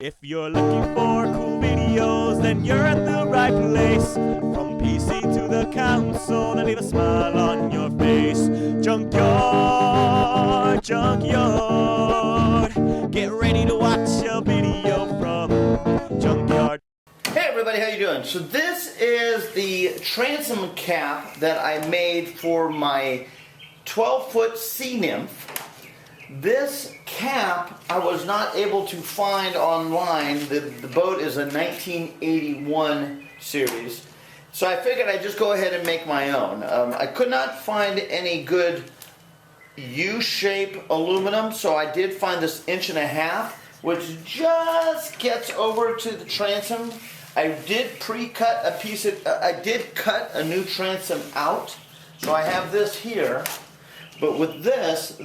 If you're looking for cool videos, then you're at the right place. From PC to the console, and leave a smile on your face. Junkyard, junkyard. Get ready to watch a video from Junkyard. Hey everybody, how you doing? So this is the transom cap that I made for my 12-foot sea nymph. This cap I was not able to find online. The boat is a 1981 series. So I figured I'd just go ahead and make my own. I could not find any good U-shape aluminum, so I did find this 1.5 inch, which just gets over to the transom. I did pre-cut a piece of, I did cut a new transom out, so I have this here. But with this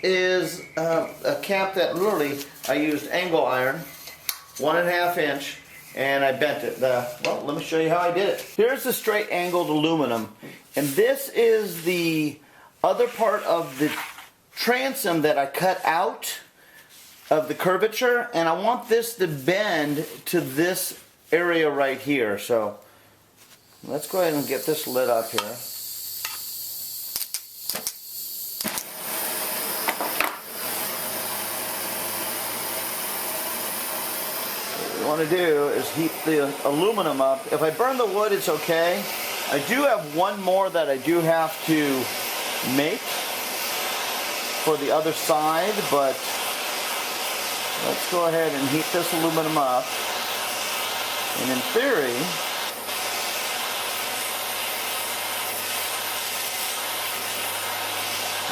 is a cap that literally I used angle iron, 1.5 inch, and I bent it. Well, let me show you how I did it. Here's the straight angled aluminum, and this is the other part of the transom that I cut out of the curvature, and I want this to bend to this area right here. So let's go ahead and get this lit up here. What we want to do is heat the aluminum up. If I burn the wood, it's okay. I do have one more that I do have to make for the other side, but let's go ahead and heat this aluminum up. And in theory,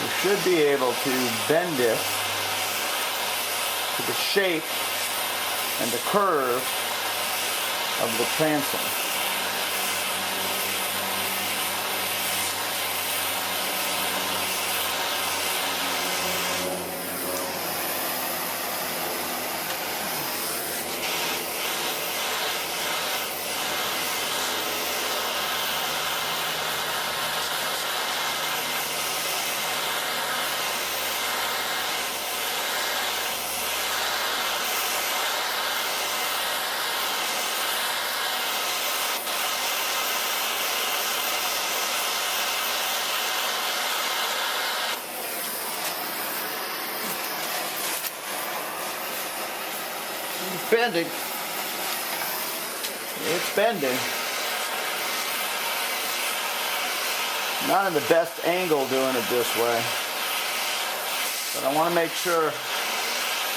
you should be able to bend it to the shape and the curve of the transom. It's bending. It's bending. Not in the best angle doing it this way, but I want to make sure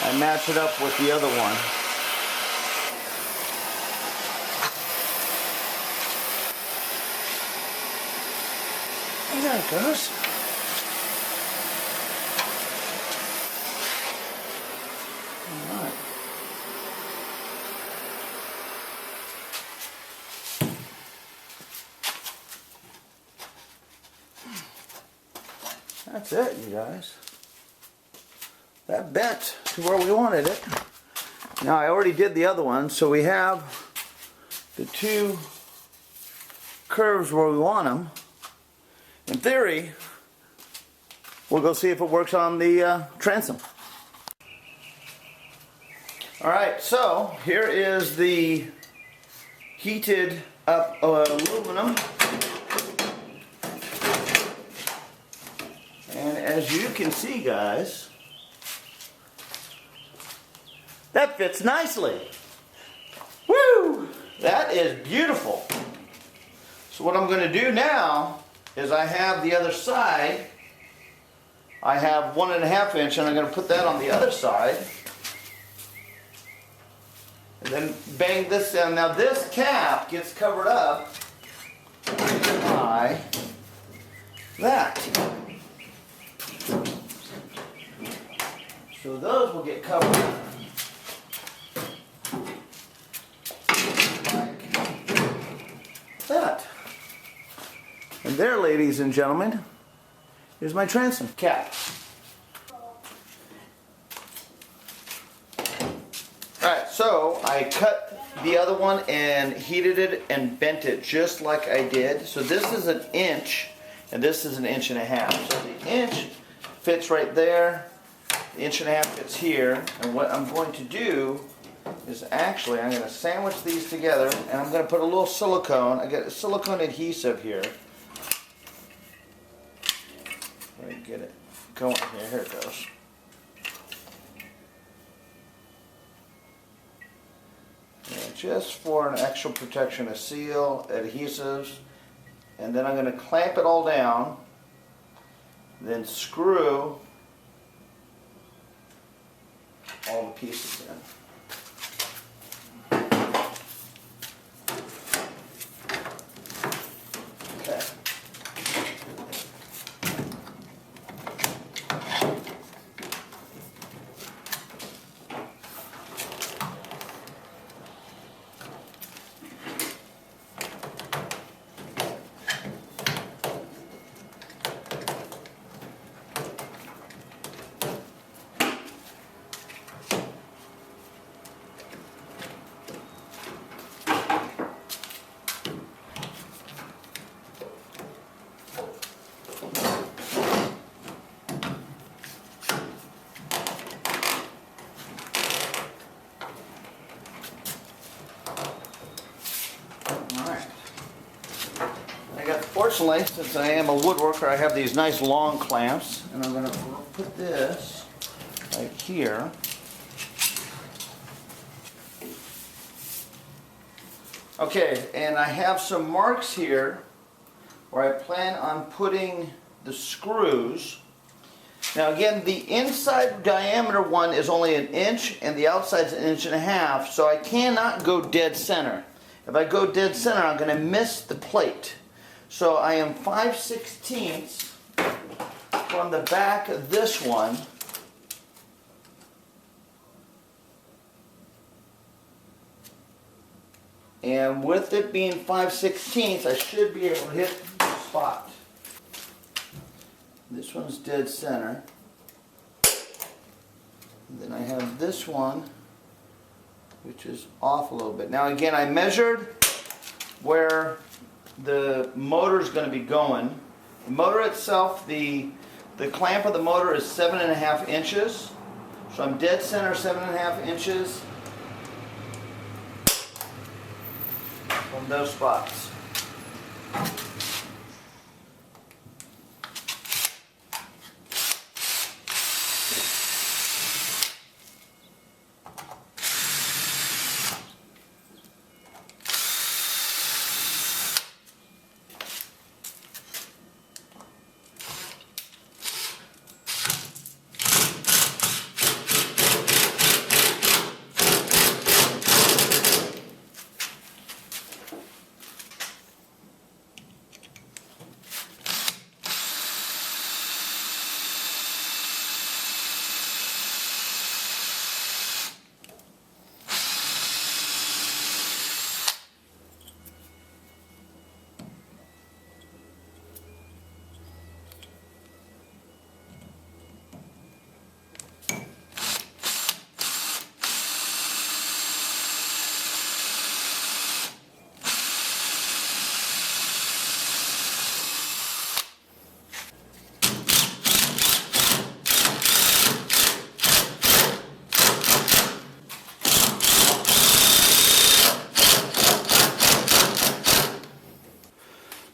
I match it up with the other one. And there it goes. All right. That's it, you guys. That bent to where we wanted it. Now I already did the other one, so we have the two curves where we want them. In theory, we'll go see if it works on the transom. Alright, so here is the heated up aluminum. And as you can see, guys, that fits nicely. Woo! That is beautiful. So what I'm going to do now is I have the other side. I have 1.5 inch, and I'm going to put that on the other side. And then bang this down. Now this cap gets covered up by that. So those will get covered up like that. And there, ladies and gentlemen, is my transom cap. Alright, so I cut the other one and heated it and bent it just like I did. So this is 1 inch and this is 1.5 inches. So the inch fits right there. The 1.5 inch fits here, and what I'm going to do is actually, I'm going to sandwich these together, and I'm going to put a little silicone. I got silicone adhesive here. Let me get it going here. Here it goes. And just for an extra protection, a seal, adhesives, and then I'm going to clamp it all down, then screw all the pieces in. Okay. Fortunately, since I am a woodworker, I have these nice long clamps, and I'm going to put this right here. Okay, and I have some marks here where I plan on putting the screws. Now again, the inside diameter one is only 1 inch and the outside is 1.5 inches, so I cannot go dead center. If I go dead center, I'm going to miss the plate. So I am 5/16 from the back of this one. And with it being 5/16, I should be able to hit the spot. This one's dead center. And then I have this one, which is off a little bit. Now again, I measured where the motor is going to be going. The motor itself, the clamp of the motor is 7.5 inches. So I'm dead center 7.5 inches from those spots.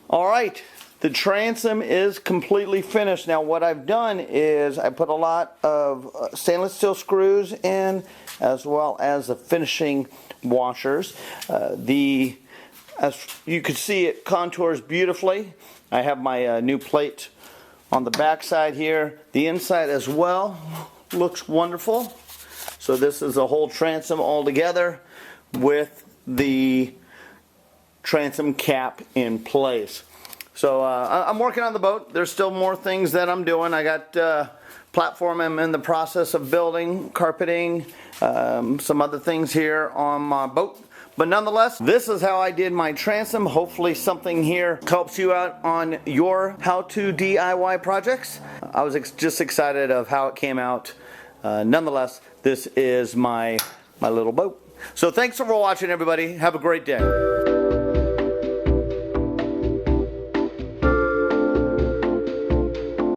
Alright, the transom is completely finished. Now what I've done is I put a lot of stainless steel screws in, as well as the finishing washers. As you can see, it contours beautifully. I have my new plate on the back side here. The inside as well looks wonderful. So this is a whole transom all together with the transom cap in place. So I'm working on the boat. There's still more things that I'm doing. I got platform I'm in the process of building, carpeting, some other things here on my boat. But nonetheless, this is how I did my transom. Hopefully something here helps you out on your how-to DIY projects. I was just excited of how it came out. Nonetheless, this is my little boat. So thanks for watching, everybody. Have a great day.